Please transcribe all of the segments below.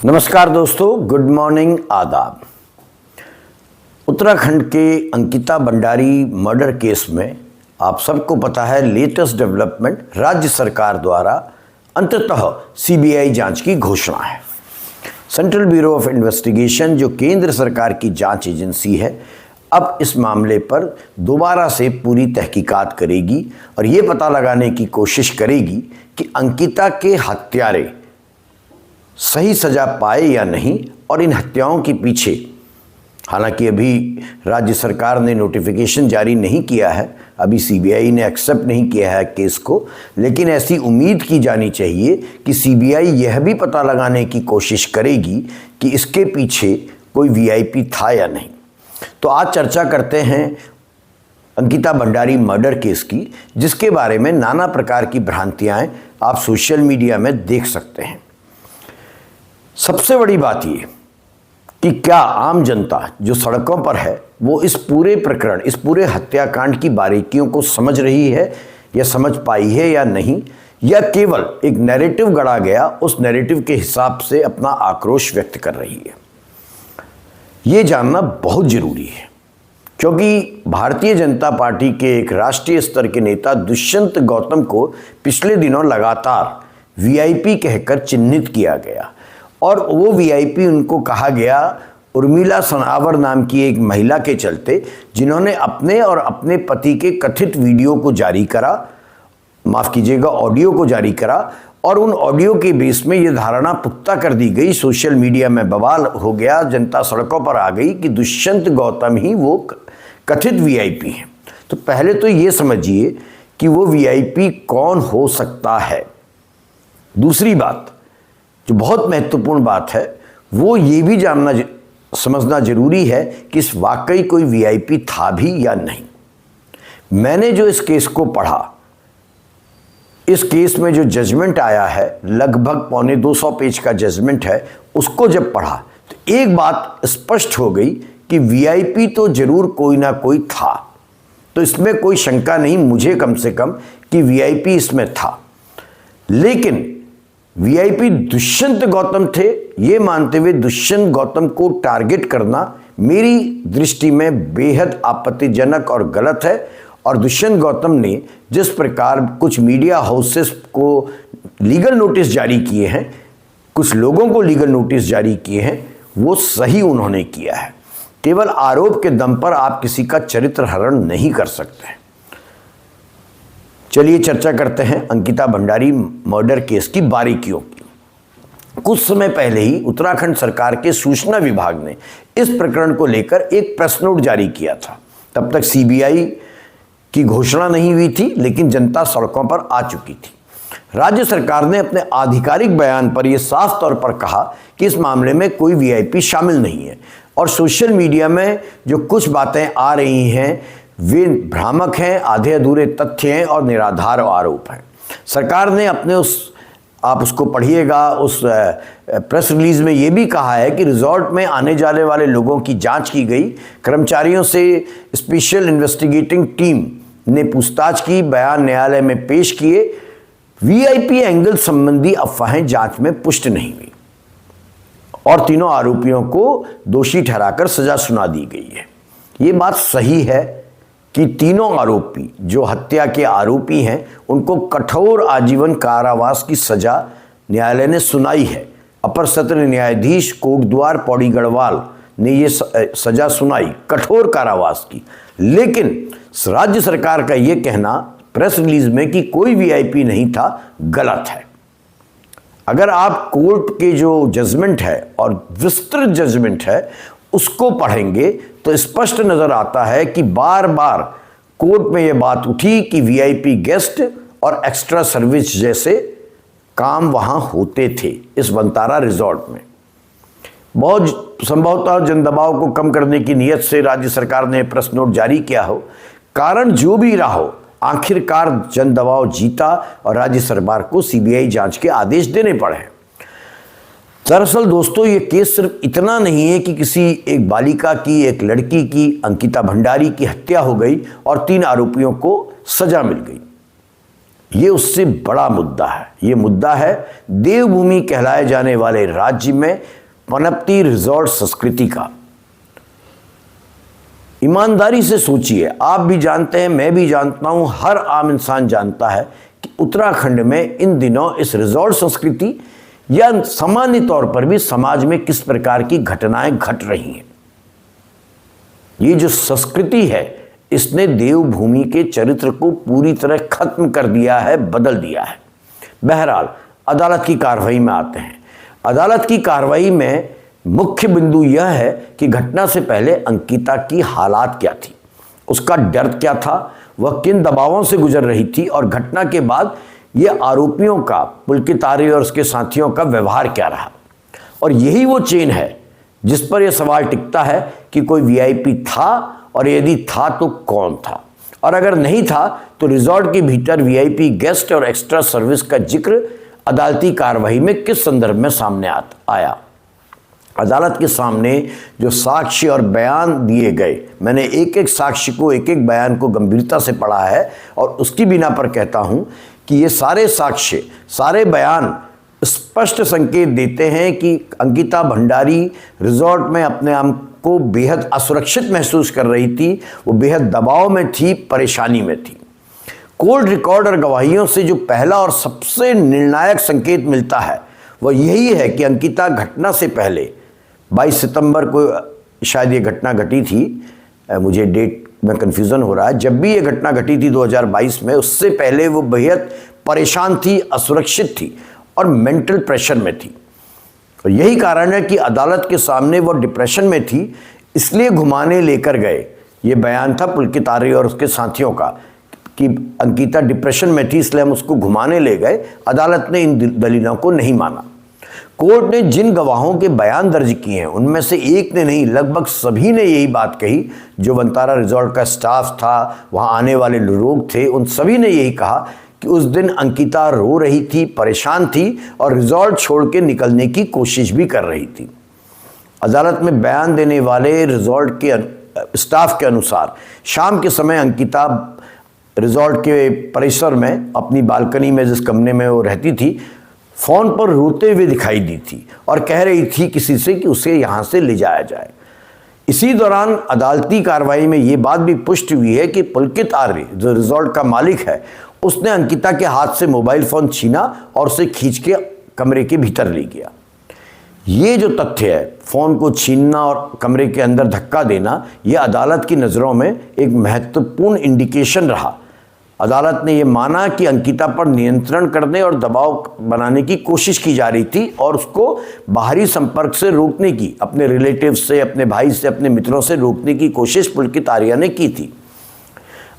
नमस्कार दोस्तों, good morning, आदाब। उत्तराखंड के अंकिता भंडारी मर्डर केस में आप सबको पता है लेटेस्ट डेवलपमेंट राज्य सरकार द्वारा अंततः सीबीआई जांच की घोषणा है। सेंट्रल ब्यूरो ऑफ इन्वेस्टिगेशन जो केंद्र सरकार की जांच एजेंसी है, अब इस मामले पर दोबारा से पूरी तहकीकात करेगी और ये पता लगाने की कोशिश करेगी कि अंकिता के हत्यारे सही सजा पाए या नहीं और इन हत्याओं के पीछे, हालांकि अभी राज्य सरकार ने नोटिफिकेशन जारी नहीं किया है, अभी सीबीआई ने एक्सेप्ट नहीं किया है केस को, लेकिन ऐसी उम्मीद की जानी चाहिए कि सीबीआई यह भी पता लगाने की कोशिश करेगी कि इसके पीछे कोई वीआईपी था या नहीं। तो आज चर्चा करते हैं अंकिता भंडारी मर्डर केस की, जिसके बारे में नाना प्रकार की भ्रांतियां आप सोशल मीडिया में देख सकते हैं। सबसे बड़ी बात ये कि क्या आम जनता जो सड़कों पर है वो इस पूरे प्रकरण, इस पूरे हत्याकांड की बारीकियों को समझ रही है या समझ पाई है या नहीं, या केवल एक नैरेटिव गढ़ा गया, उस नैरेटिव के हिसाब से अपना आक्रोश व्यक्त कर रही है, ये जानना बहुत जरूरी है। क्योंकि भारतीय जनता पार्टी के एक राष्ट्रीय स्तर के नेता दुष्यंत गौतम को पिछले दिनों लगातार वीआईपी कहकर चिन्हित किया गया और वो वीआईपी उनको कहा गया उर्मिला सनावर नाम की एक महिला के चलते, जिन्होंने अपने और अपने पति के कथित वीडियो को जारी करा, माफ़ कीजिएगा ऑडियो को जारी करा, और उन ऑडियो के बेस में ये धारणा पुख्ता कर दी गई, सोशल मीडिया में बवाल हो गया, जनता सड़कों पर आ गई कि दुष्यंत गौतम ही वो कथित वीआईपी हैं। तो पहले तो ये समझिए कि वो वीआईपी कौन हो सकता है। दूसरी बात जो बहुत महत्वपूर्ण बात है, वो ये भी जानना समझना जरूरी है कि इस वाकई कोई वीआईपी था भी या नहीं। मैंने जो इस केस को पढ़ा, इस केस में जो जजमेंट आया है, लगभग 250 पेज का जजमेंट है, उसको जब पढ़ा तो एक बात स्पष्ट हो गई कि वीआईपी तो जरूर कोई ना कोई था। तो इसमें कोई शंका नहीं, मुझे कम से कम, कि वीआईपी इसमें था। लेकिन वीआईपी दुष्यंत गौतम थे, ये मानते हुए दुष्यंत गौतम को टारगेट करना मेरी दृष्टि में बेहद आपत्तिजनक और गलत है। और दुष्यंत गौतम ने जिस प्रकार कुछ मीडिया हाउसेस को लीगल नोटिस जारी किए हैं, कुछ लोगों को लीगल नोटिस जारी किए हैं, वो सही उन्होंने किया है। केवल आरोप के दम पर आप किसी का चरित्र हरण नहीं कर सकते। चलिए चर्चा करते हैं अंकिता भंडारी मर्डर केस की बारीकियों की। कुछ समय पहले ही उत्तराखंड सरकार के सूचना विभाग ने इस प्रकरण को लेकर एक प्रेस नोट जारी किया था। तब तक सीबीआई की घोषणा नहीं हुई थी, लेकिन जनता सड़कों पर आ चुकी थी। राज्य सरकार ने अपने आधिकारिक बयान पर यह साफ तौर पर कहा कि इस मामले में कोई वीआईपी शामिल नहीं है और सोशल मीडिया में जो कुछ बातें आ रही हैं वे भ्रामक हैं, आधे अधूरे तथ्य हैं और निराधार आरोप हैं। सरकार ने अपने आप उसको पढ़िएगा, उस प्रेस रिलीज में ये भी कहा है कि रिजॉर्ट में आने जाने वाले लोगों की जांच की गई, कर्मचारियों से स्पेशल इन्वेस्टिगेटिंग टीम ने पूछताछ की, बयान न्यायालय में पेश किए। वीआईपी एंगल संबंधी अफवाहें जांच में पुष्ट नहीं हुई और तीनों आरोपियों को दोषी ठहराकर सजा सुना दी गई है। ये बात सही है कि तीनों आरोपी जो हत्या के आरोपी हैं, उनको कठोर आजीवन कारावास की सजा न्यायालय ने सुनाई है। अपर सत्र न्यायाधीश कोटद्वार पौड़ी गढ़वाल ने ये सजा सुनाई कठोर कारावास की। लेकिन राज्य सरकार का ये कहना प्रेस रिलीज में कि कोई वीआईपी नहीं था, गलत है। अगर आप कोर्ट के जो जजमेंट है और विस्तृत जजमेंट है उसको पढ़ेंगे तो स्पष्ट नजर आता है कि बार बार कोर्ट में यह बात उठी कि वीआईपी गेस्ट और एक्स्ट्रा सर्विस जैसे काम वहां होते थे इस वंतारा रिजॉर्ट में। बहुत संभवतः जनदबाव को कम करने की नीयत से राज्य सरकार ने प्रेस नोट जारी किया हो। कारण जो भी रहा हो, आखिरकार जनदबाव जीता और राज्य सरकार को सीबीआई जांच के आदेश देने पड़े। दरअसल दोस्तों, ये केस सिर्फ इतना नहीं है कि किसी एक बालिका की, एक लड़की की, अंकिता भंडारी की हत्या हो गई और 3 आरोपियों को सजा मिल गई। ये उससे बड़ा मुद्दा है। ये मुद्दा है देवभूमि कहलाए जाने वाले राज्य में पनपती रिजॉर्ट संस्कृति का। ईमानदारी से सोचिए, आप भी जानते हैं, मैं भी जानता हूं, हर आम इंसान जानता है कि उत्तराखंड में इन दिनों इस रिजॉर्ट संस्कृति या सामान्य तौर पर भी समाज में किस प्रकार की घटनाएं घट रही हैं। ये जो संस्कृति है, इसने देवभूमि के चरित्र को पूरी तरह खत्म कर दिया है, बदल दिया है। बहरहाल अदालत की कार्रवाई में आते हैं। अदालत की कार्रवाई में मुख्य बिंदु यह है कि घटना से पहले अंकिता की हालात क्या थी, उसका डर क्या था, वह किन दबावों से गुजर रही थी, और घटना के बाद ये आरोपियों का, पुलकित आर्य और उसके साथियों का व्यवहार क्या रहा। और यही वो चेन है जिस पर यह सवाल टिकता है कि कोई वीआईपी था, और यदि था तो कौन था, और अगर नहीं था तो रिजॉर्ट के भीतर वीआईपी गेस्ट और एक्स्ट्रा सर्विस का जिक्र अदालती कार्रवाई में किस संदर्भ में सामने आया। अदालत के सामने जो साक्ष्य और बयान दिए गए, मैंने एक एक साक्ष्य को, एक एक बयान को गंभीरता से पढ़ा है, और उसकी बिना पर कहता हूं कि ये सारे साक्ष्य, सारे बयान स्पष्ट संकेत देते हैं कि अंकिता भंडारी रिजॉर्ट में अपने आप को बेहद असुरक्षित महसूस कर रही थी। वो बेहद दबाव में थी, परेशानी में थी। कोर्ट रिकॉर्ड और गवाहियों से जो पहला और सबसे निर्णायक संकेत मिलता है वह यही है कि अंकिता घटना से पहले 22 सितंबर को शायद ये घटना घटी थी, मुझे डेट में कन्फ्यूज़न हो रहा है, जब भी ये घटना घटी थी 2022 में, उससे पहले वो बेहद परेशान थी, असुरक्षित थी और मेंटल प्रेशर में थी। और यही कारण है कि अदालत के सामने वो डिप्रेशन में थी, इसलिए घुमाने लेकर गए। ये बयान था पुलकित आर्य और उसके साथियों का कि अंकिता डिप्रेशन में थी, इसलिए हम उसको घुमाने ले गए। अदालत ने इन दलीलों को नहीं माना। कोर्ट ने जिन गवाहों के बयान दर्ज किए हैं उनमें से एक ने नहीं, लगभग सभी ने यही बात कही। जो वनतारा रिजॉर्ट का स्टाफ था, वहां आने वाले लोग थे, उन सभी ने यही कहा कि उस दिन अंकिता रो रही थी, परेशान थी और रिजॉर्ट छोड़ के निकलने की कोशिश भी कर रही थी। अदालत में बयान देने वाले रिजॉर्ट के स्टाफ के अनुसार शाम के समय अंकिता रिजॉर्ट के परिसर में अपनी बालकनी में, जिस कमरे में वो रहती थी, फ़ोन पर रोते हुए दिखाई दी थी और कह रही थी किसी से कि उसे यहाँ से ले जाया जाए। इसी दौरान अदालती कार्रवाई में ये बात भी पुष्टि हुई है कि पुलकित आर्य, जो रिजॉर्ट का मालिक है, उसने अंकिता के हाथ से मोबाइल फ़ोन छीना और उसे खींच के कमरे के भीतर ले गया। ये जो तथ्य है, फ़ोन को छीनना और कमरे के अंदर धक्का देना, यह अदालत की नज़रों में एक महत्वपूर्ण इंडिकेशन रहा। अदालत ने यह माना कि अंकिता पर नियंत्रण करने और दबाव बनाने की कोशिश की जा रही थी और उसको बाहरी संपर्क से रोकने की, अपने रिलेटिव से, अपने भाई से, अपने मित्रों से रोकने की कोशिश पुलकित आर्य ने की थी।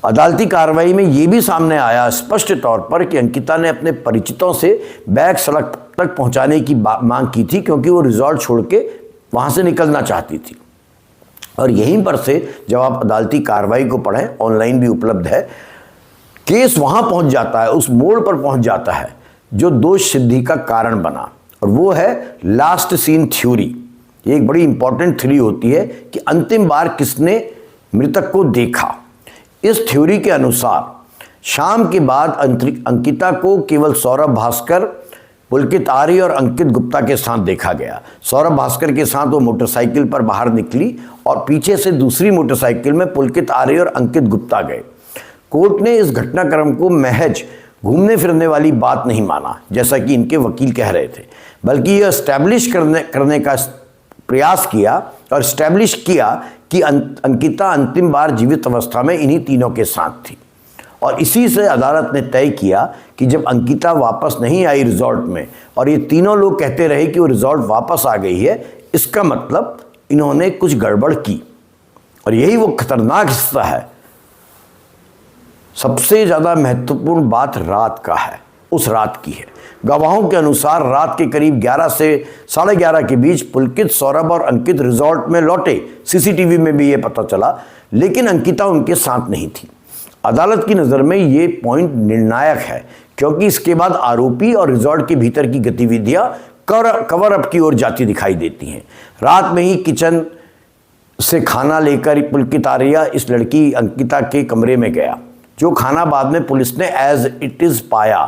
अदालती कार्रवाई में यह भी सामने आया स्पष्ट तौर पर कि अंकिता ने अपने परिचितों से बैग सड़क तक पहुंचाने की मांग की थी, क्योंकि वो रिजॉर्ट छोड़ के वहां से निकलना चाहती थी। और यहीं पर से जब आप अदालती कार्रवाई को पढ़ें, ऑनलाइन भी उपलब्ध है, केस वहां पहुंच जाता है, उस मोड़ पर पहुंच जाता है जो दोष सिद्धि का कारण बना, और वो है लास्ट सीन थ्योरी। ये एक बड़ी इंपॉर्टेंट थ्योरी होती है कि अंतिम बार किसने मृतक को देखा। इस थ्योरी के अनुसार शाम के बाद अंकिता को केवल सौरभ भास्कर, पुलकित आर्य और अंकित गुप्ता के साथ देखा गया। सौरभ भास्कर के साथ वो मोटरसाइकिल पर बाहर निकली और पीछे से दूसरी मोटरसाइकिल में पुलकित आर्य और अंकित गुप्ता गए। कोर्ट ने इस घटनाक्रम को महज घूमने फिरने वाली बात नहीं माना, जैसा कि इनके वकील कह रहे थे, बल्कि यह एस्टैब्लिश करने का प्रयास किया और एस्टैब्लिश किया कि अंकिता अंतिम बार जीवित अवस्था में इन्हीं तीनों के साथ थी। और इसी से अदालत ने तय किया कि जब अंकिता वापस नहीं आई रिजॉर्ट में और ये तीनों लोग कहते रहे कि वो रिजॉर्ट वापस आ गई है, इसका मतलब इन्होंने कुछ गड़बड़ की। और यही वो खतरनाक हिस्सा है। सबसे ज़्यादा महत्वपूर्ण बात रात का है, उस रात की है। गवाहों के अनुसार रात के करीब 11 से 11:30 के बीच पुलकित, सौरभ और अंकित रिजॉर्ट में लौटे। सीसीटीवी में भी ये पता चला, लेकिन अंकिता उनके साथ नहीं थी। अदालत की नज़र में ये पॉइंट निर्णायक है, क्योंकि इसके बाद आरोपी और रिजॉर्ट के भीतर की गतिविधियां कवर अप की ओर जाती दिखाई देती हैं। रात में ही किचन से खाना लेकर पुलकित आर्य इस लड़की अंकिता के कमरे में गया। जो खाना बाद में पुलिस ने एज इट इज़ पाया,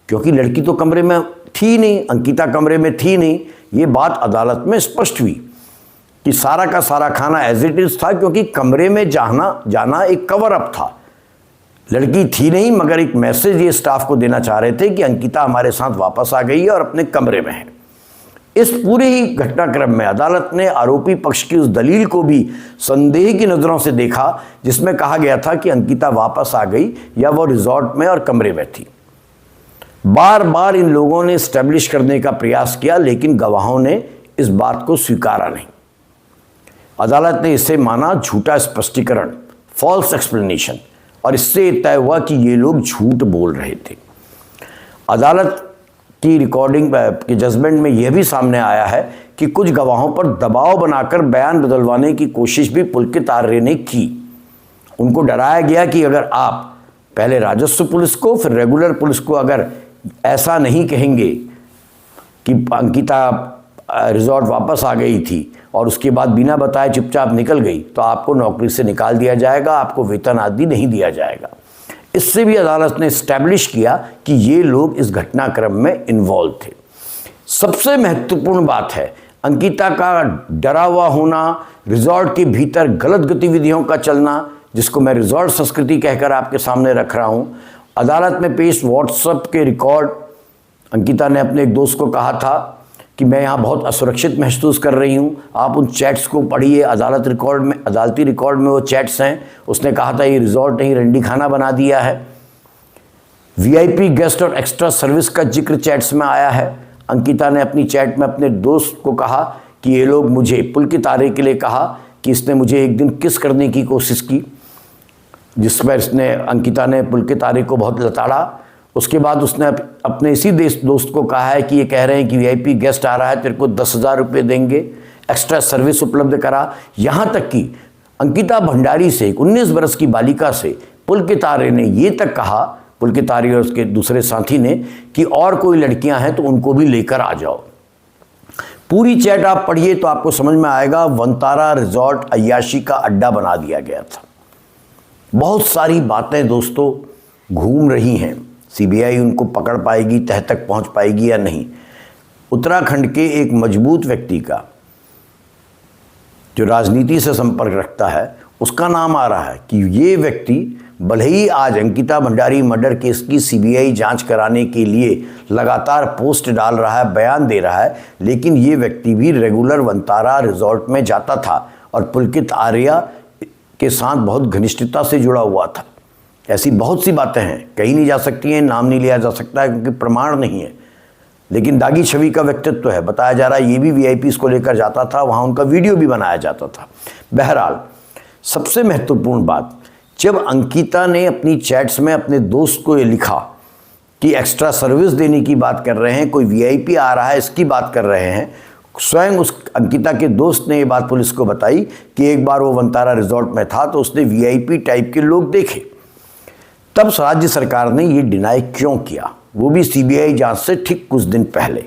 क्योंकि लड़की तो कमरे में थी नहीं, अंकिता कमरे में थी नहीं। ये बात अदालत में स्पष्ट हुई कि सारा का सारा खाना एज इट इज़ था, क्योंकि कमरे में जाना एक कवर अप था। लड़की थी नहीं, मगर एक मैसेज ये स्टाफ को देना चाह रहे थे कि अंकिता हमारे साथ वापस आ गई है और अपने कमरे में है। इस पूरे ही घटनाक्रम में अदालत ने आरोपी पक्ष की उस दलील को भी संदेह की नज़रों से देखा जिसमें कहा गया था कि अंकिता वापस आ गई या वो रिजॉर्ट में और कमरे में थी। बार बार इन लोगों ने स्टैब्लिश करने का प्रयास किया, लेकिन गवाहों ने इस बात को स्वीकारा नहीं। अदालत ने इसे माना झूठा स्पष्टीकरण, फॉल्स एक्सप्लेनेशन, और इससे तय हुआ कि ये लोग झूठ बोल रहे थे। अदालत की रिकॉर्डिंग के जजमेंट में यह भी सामने आया है कि कुछ गवाहों पर दबाव बनाकर बयान बदलवाने की कोशिश भी पुलकित आर्य ने की। उनको डराया गया कि अगर आप पहले राजस्व पुलिस को फिर रेगुलर पुलिस को अगर ऐसा नहीं कहेंगे कि अंकिता रिजॉर्ट वापस आ गई थी और उसके बाद बिना बताए चुपचाप निकल गई, तो आपको नौकरी से निकाल दिया जाएगा, आपको वेतन आदि नहीं दिया जाएगा। इससे भी अदालत ने इस्टेब्लिश किया कि ये लोग इस घटनाक्रम में इन्वॉल्व थे। सबसे महत्वपूर्ण बात है अंकिता का डरा हुआ होना, रिजॉर्ट के भीतर गलत गतिविधियों का चलना, जिसको मैं रिजॉर्ट संस्कृति कहकर आपके सामने रख रहा हूँ। अदालत में पेश व्हाट्सएप के रिकॉर्ड, अंकिता ने अपने एक दोस्त को कहा था कि मैं यहाँ बहुत असुरक्षित महसूस कर रही हूँ, आप उन चैट्स को पढ़िए। अदालती रिकॉर्ड में वो चैट्स हैं। उसने कहा था ये रिजॉर्ट नहीं रंडी खाना बना दिया है। वीआईपी गेस्ट और एक्स्ट्रा सर्विस का जिक्र चैट्स में आया है। अंकिता ने अपनी चैट में अपने दोस्त को कहा कि ये लोग मुझे, पुलकित आर्य के लिए कहा कि इसने मुझे एक दिन किस करने की कोशिश की, जिस पर इसने अंकिता ने पुलकित आर्य को बहुत लताड़ा। उसके बाद उसने अपने इसी दोस्त को कहा है कि ये कह रहे हैं कि वीआईपी गेस्ट आ रहा है, तेरे को 10,000 रुपये देंगे, एक्स्ट्रा सर्विस उपलब्ध करा। यहाँ तक कि अंकिता भंडारी से, एक 19 वर्ष की बालिका से पुलकित आर्य ने ये तक कहा, पुलकित आर्य और उसके दूसरे साथी ने, कि और कोई लड़कियां हैं तो उनको भी लेकर आ जाओ। पूरी चैट आप पढ़िए तो आपको समझ में आएगा। वंतारा रिजॉर्ट अय्याशी का अड्डा बना दिया गया था। बहुत सारी बातें दोस्तों घूम रही हैं। सीबीआई उनको पकड़ पाएगी, तह तक पहुंच पाएगी या नहीं। उत्तराखंड के एक मजबूत व्यक्ति का, जो राजनीति से संपर्क रखता है, उसका नाम आ रहा है कि ये व्यक्ति भले ही आज अंकिता भंडारी मर्डर केस की सीबीआई जांच कराने के लिए लगातार पोस्ट डाल रहा है, बयान दे रहा है, लेकिन ये व्यक्ति भी रेगुलर वंतारा रिजॉर्ट में जाता था और पुलकित आर्य के साथ बहुत घनिष्ठता से जुड़ा हुआ था। ऐसी बहुत सी बातें हैं, कहीं नहीं जा सकती हैं, नाम नहीं लिया जा सकता है क्योंकि प्रमाण नहीं है, लेकिन दागी छवि का व्यक्तित्व है। बताया जा रहा है ये भी वीआईपीज़ को लेकर जाता था, वहाँ उनका वीडियो भी बनाया जाता था। बहरहाल सबसे महत्वपूर्ण बात, जब अंकिता ने अपनी चैट्स में अपने दोस्त को ये लिखा कि एक्स्ट्रा सर्विस देने की बात कर रहे हैं, कोई वीआईपी आ रहा है इसकी बात कर रहे हैं, स्वयं उस अंकिता के दोस्त ने ये बात पुलिस को बताई कि एक बार वो वंतारा रिजॉर्ट में था तो उसने वीआईपी टाइप के लोग देखे। तब राज्य सरकार ने ये डिनाई क्यों किया, वो भी सीबीआई जांच से ठीक कुछ दिन पहले।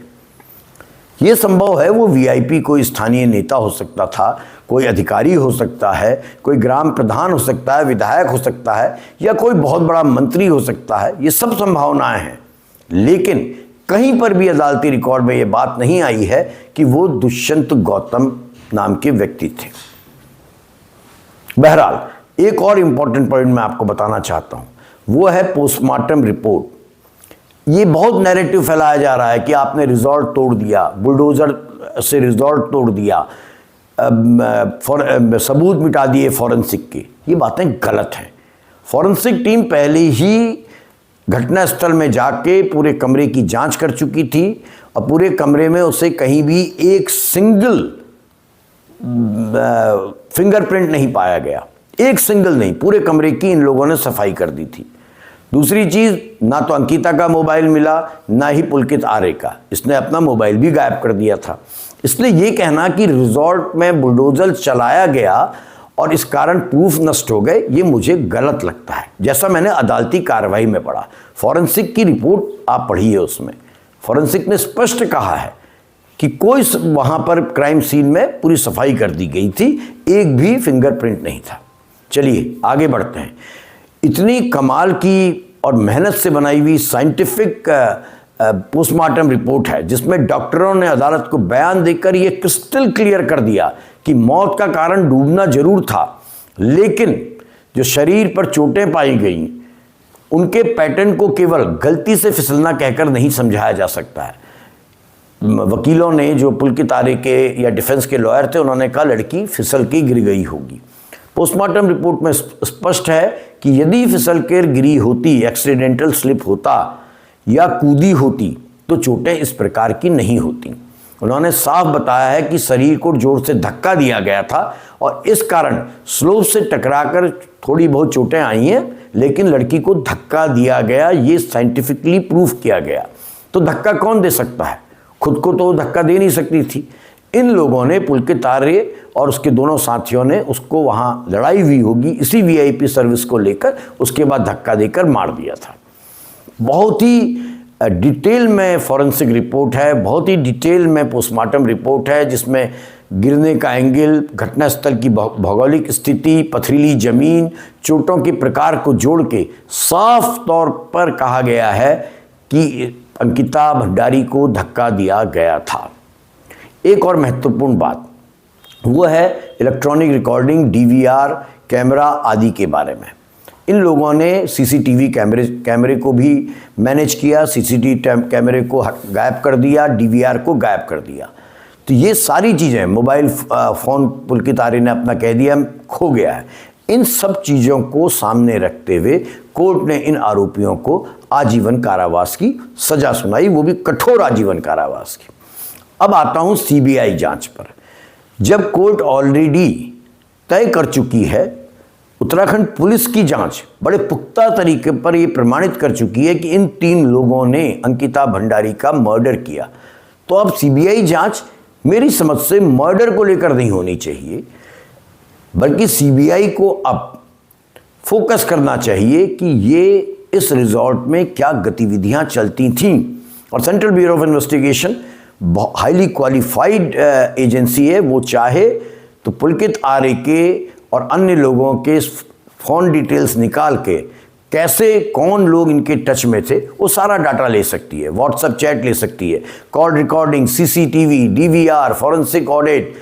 ये संभव है वो वीआईपी कोई स्थानीय नेता हो सकता था, कोई अधिकारी हो सकता है, कोई ग्राम प्रधान हो सकता है, विधायक हो सकता है, या कोई बहुत बड़ा मंत्री हो सकता है। ये सब संभावनाएं हैं, लेकिन कहीं पर भी अदालती रिकॉर्ड में ये बात नहीं आई है कि वो दुष्यंत गौतम नाम के व्यक्ति थे। बहरहाल एक और इंपॉर्टेंट पॉइंट मैं आपको बताना चाहता हूं, वो है पोस्टमार्टम रिपोर्ट। ये बहुत नैरेटिव फैलाया जा रहा है कि आपने रिजॉर्ट तोड़ दिया, बुलडोजर से रिजॉर्ट तोड़ दिया, सबूत मिटा दिए फॉरेंसिक के। ये बातें गलत हैं। फॉरेंसिक टीम पहले ही घटनास्थल में जाके पूरे कमरे की जांच कर चुकी थी और पूरे कमरे में उसे कहीं भी एक सिंगल फिंगरप्रिंट नहीं पाया गया, एक सिंगल नहीं, पूरे कमरे की इन लोगों ने सफाई कर दी थी। दूसरी चीज, ना तो अंकिता का मोबाइल मिला, ना ही पुलकित आर्य का, इसने अपना मोबाइल भी गायब कर दिया था। इसलिए ये कहना कि रिजॉर्ट में बुलडोजर चलाया गया और इस कारण प्रूफ नष्ट हो गए, ये मुझे गलत लगता है। जैसा मैंने अदालती कार्रवाई में पढ़ा, फॉरेंसिक की रिपोर्ट आप पढ़िए, उसमें फॉरेंसिक ने स्पष्ट कहा है कि कोई वहां पर क्राइम सीन में पूरी सफाई कर दी गई थी, एक भी फिंगरप्रिंट नहीं था। चलिए आगे बढ़ते हैं। इतनी कमाल की और मेहनत से बनाई हुई साइंटिफिक पोस्टमार्टम रिपोर्ट है जिसमें डॉक्टरों ने अदालत को बयान देकर ये क्रिस्टल क्लियर कर दिया कि मौत का कारण डूबना जरूर था, लेकिन जो शरीर पर चोटें पाई गईं उनके पैटर्न को केवल गलती से फिसलना कहकर नहीं समझाया जा सकता है। वकीलों ने, जो पुलकित आर्य के या डिफेंस के लॉयर थे, उन्होंने कहा लड़की फिसल के गिर गई होगी। पोस्टमार्टम रिपोर्ट में स्पष्ट है कि यदि फिसल कर गिरी होती, एक्सीडेंटल स्लिप होता या कूदी होती तो चोटें इस प्रकार की नहीं होती। उन्होंने साफ बताया है कि शरीर को जोर से धक्का दिया गया था और इस कारण स्लोप से टकराकर थोड़ी बहुत चोटें आई हैं, लेकिन लड़की को धक्का दिया गया, ये साइंटिफिकली प्रूफ किया गया। तो धक्का कौन दे सकता है? खुद को तो धक्का दे नहीं सकती थी। इन लोगों ने, पुलकित आर्य और उसके दोनों साथियों ने, उसको वहाँ लड़ाई हुई होगी इसी वीआईपी सर्विस को लेकर, उसके बाद धक्का देकर मार दिया था। बहुत ही डिटेल में फॉरेंसिक रिपोर्ट है, बहुत ही डिटेल में पोस्टमार्टम रिपोर्ट है जिसमें गिरने का एंगल, घटनास्थल की भौगोलिक स्थिति, पथरीली जमीन, चोटों के प्रकार को जोड़ के साफ तौर पर कहा गया है कि अंकिता भंडारी को धक्का दिया गया था। एक और महत्वपूर्ण बात वो है इलेक्ट्रॉनिक रिकॉर्डिंग, डीवीआर कैमरा आदि के बारे में। इन लोगों ने सीसीटीवी कैमरे को भी मैनेज किया, सीसीटीवी कैमरे को गायब कर दिया, डीवीआर को गायब कर दिया। तो ये सारी चीज़ें, मोबाइल फ़ोन पुलकित आर्य ने अपना कह दिया खो गया है, इन सब चीज़ों को सामने रखते हुए कोर्ट ने इन आरोपियों को आजीवन कारावास की सज़ा सुनाई, वो भी कठोर आजीवन कारावास की। अब आता हूँ सीबीआई जांच पर। जब कोर्ट ऑलरेडी तय कर चुकी है, उत्तराखंड पुलिस की जांच बड़े पुख्ता तरीके पर ये प्रमाणित कर चुकी है कि इन 3 लोगों ने अंकिता भंडारी का मर्डर किया, तो अब सीबीआई जांच मेरी समझ से मर्डर को लेकर नहीं होनी चाहिए, बल्कि सीबीआई को अब फोकस करना चाहिए कि ये इस रिजॉर्ट में क्या गतिविधियां चलती थीं। और central bureau of investigation highly qualified agency है, वो चाहे तो पुलकित आर्य के और अन्य लोगों के फ़ोन डिटेल्स निकाल के कैसे कौन लोग इनके टच में थे वो सारा डाटा ले सकती है, व्हाट्सएप चैट ले सकती है, call recording, CCTV, DVR, forensic audit,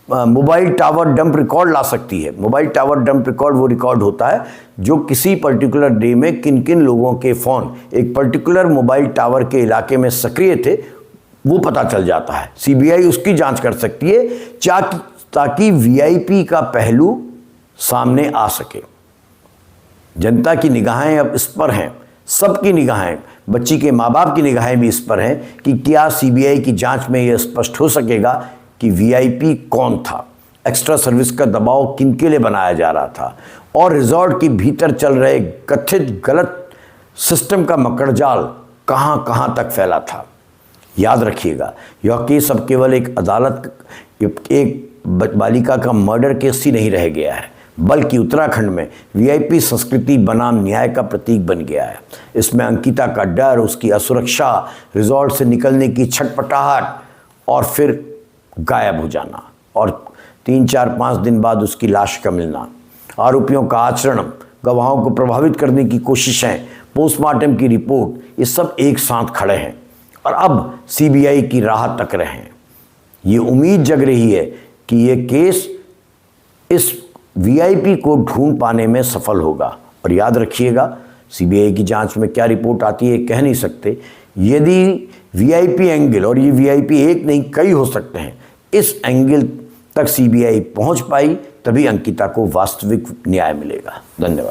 mobile tower dump record ला सकती है। मोबाइल टावर डंप रिकॉर्ड वो रिकॉर्ड होता है जो किसी पर्टिकुलर डे में किन किन लोगों के फ़ोन एक पर्टिकुलर मोबाइल टावर के इलाके में सक्रिय थे, वो पता चल जाता है। सीबीआई उसकी जांच कर सकती है ताकि वीआईपी का पहलू सामने आ सके। जनता की निगाहें अब इस पर हैं, सबकी निगाहें, बच्ची के माँ बाप की निगाहें भी इस पर हैं कि क्या सीबीआई की जांच में यह स्पष्ट हो सकेगा कि वीआईपी कौन था, एक्स्ट्रा सर्विस का दबाव किनके लिए बनाया जा रहा था, और रिजॉर्ट के भीतर चल रहे कथित गलत सिस्टम का मकड़जाल कहाँ कहाँ तक फैला था। याद रखिएगा, यह केस अब केवल एक अदालत, एक बालिका का मर्डर केस ही नहीं रह गया है, बल्कि उत्तराखंड में वीआईपी संस्कृति बनाम न्याय का प्रतीक बन गया है। इसमें अंकिता का डर, उसकी असुरक्षा, रिजॉर्ट से निकलने की छटपटाहट और फिर गायब हो जाना और 3-4-5 दिन बाद उसकी लाश का मिलना, आरोपियों का आचरण, गवाहों को प्रभावित करने की कोशिशें, पोस्टमार्टम की रिपोर्ट, ये सब एक साथ खड़े हैं और अब सीबीआई की राह तक रहे हैं। ये उम्मीद जग रही है कि ये केस इस वीआईपी को ढूंढ पाने में सफल होगा। और याद रखिएगा, सीबीआई की जांच में क्या रिपोर्ट आती है कह नहीं सकते। यदि वीआईपी एंगल, और ये वीआईपी एक नहीं कई हो सकते हैं, इस एंगल तक सीबीआई पहुंच पाई तभी अंकिता को वास्तविक न्याय मिलेगा। धन्यवाद।